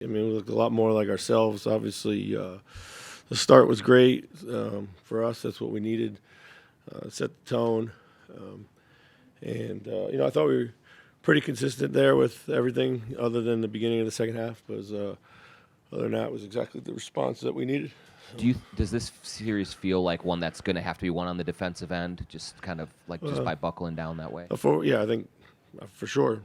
I mean, we looked a lot more like ourselves. Obviously, the start was great for us. That's what we needed. Set the tone. And I thought we were pretty consistent there with everything other than the beginning of the second half. But other than that, it was exactly the response that we needed. Does this series feel like one that's going to have to be won on the defensive end, just kind of like just by buckling down that way? I think for sure.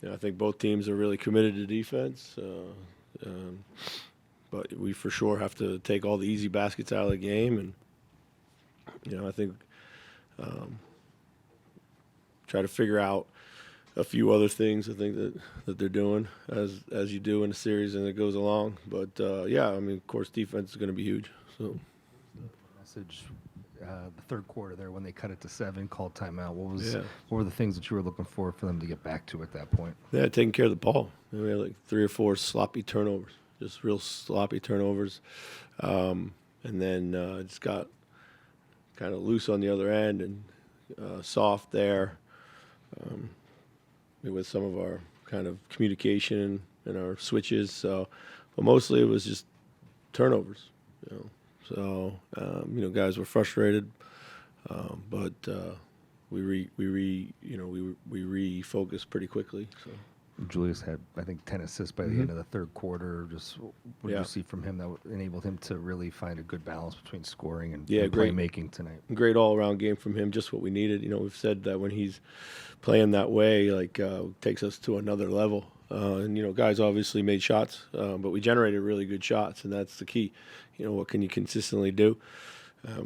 I think both teams are really committed to defense. But we for sure have to take all the easy baskets out of the game, and I think try to figure out a few other things. I think that they're doing as you do in a series and it goes along. But of course, defense is going to be huge. So message the third quarter there when they cut it to 7, called timeout. What were the things that you were looking for them to get back to at that point? Yeah, taking care of the ball. We had like 3 or 4 sloppy turnovers, just real sloppy turnovers, and then just got kind of loose on the other end and soft there. With some of our kind of communication and our switches. So, but mostly it was just turnovers. So guys were frustrated, but we refocused pretty quickly. So. Julius had, I think, 10 assists by the end of the third quarter. Just what did you see from him that enabled him to really find a good balance between scoring and playmaking tonight? Great all-around game from him, just what we needed. We've said that when he's playing that way, takes us to another level. And guys obviously made shots, but we generated really good shots, and that's the key. What can you consistently do?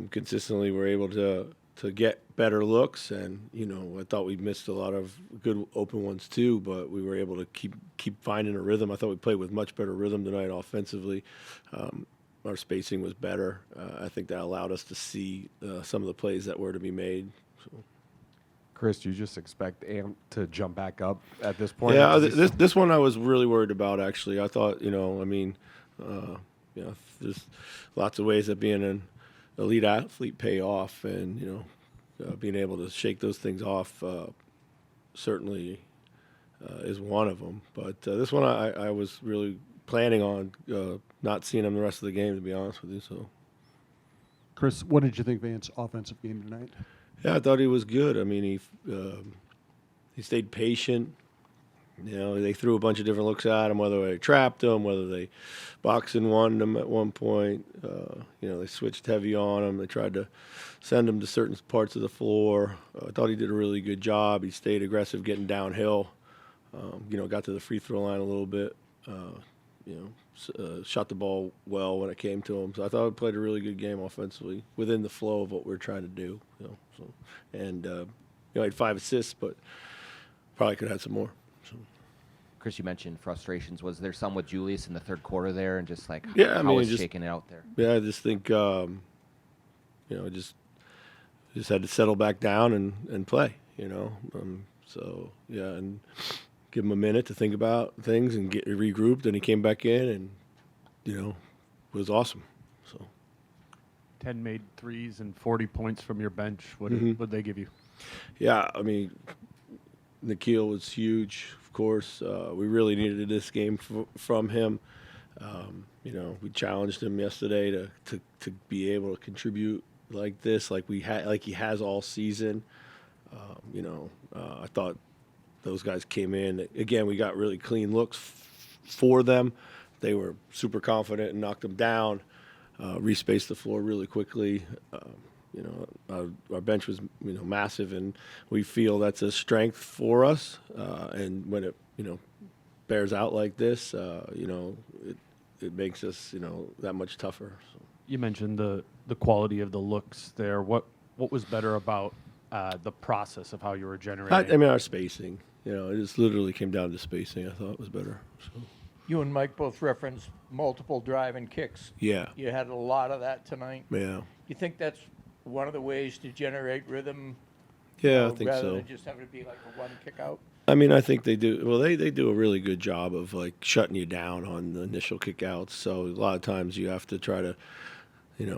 Consistently, we're able to get better looks, and I thought we missed a lot of good open ones too, but we were able to keep finding a rhythm. I thought we played with much better rhythm tonight offensively. Our spacing was better. I think that allowed us to see some of the plays that were to be made. So. Chris, do you just expect Ant to jump back up at this point? Yeah, this one I was really worried about, actually. I thought, there's lots of ways that being an elite athlete pay off, and, being able to shake those things off certainly is one of them. But this one I was really planning on not seeing him the rest of the game, to be honest with you. So, Chris, what did you think of Ant's offensive game tonight? Yeah, I thought he was good. I mean, he stayed patient. They threw a bunch of different looks at him, whether they trapped him, whether they boxed and won him at one point. They switched heavy on him. They tried to send him to certain parts of the floor. I thought he did a really good job. He stayed aggressive getting downhill. Got to the free throw line a little bit. Shot the ball well when it came to him. So I thought he played a really good game offensively within the flow of what we're trying to do. He had 5 assists, but probably could have had some more. So. Chris, you mentioned frustrations. Was there some with Julius in the third quarter there, and just like how was shaking it out there? Yeah, I just think just had to settle back down and play. And give him a minute to think about things and get regrouped. And he came back in and it was awesome. So 10 made threes and 40 points from your bench. What did they give you? Yeah, I mean, Nikhil was huge. Of course, we really needed this game from him. We challenged him yesterday to be able to contribute like this, like he has all season. I thought those guys came in again. We got really clean looks for them. They were super confident and knocked them down. Respaced the floor really quickly. Our bench was massive, and we feel that's a strength for us. And when it bears out like this, it makes us that much tougher. So. You mentioned the quality of the looks there. What was better about the process of how you were generating? Our spacing. It just literally came down to spacing. I thought it was better. So. You and Mike both referenced multiple drive and kicks. Yeah. You had a lot of that tonight. Yeah. You think that's one of the ways to generate rhythm? Yeah, I think rather so. than just having to be like a one kick out? I mean, I think they do. Well, they do a really good job of shutting you down on the initial kickouts. So a lot of times you have to try to,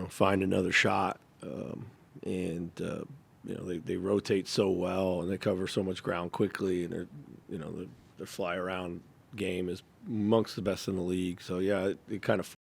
find another shot. they rotate so well and they cover so much ground quickly, and their fly around game is amongst the best in the league. So yeah, it kind of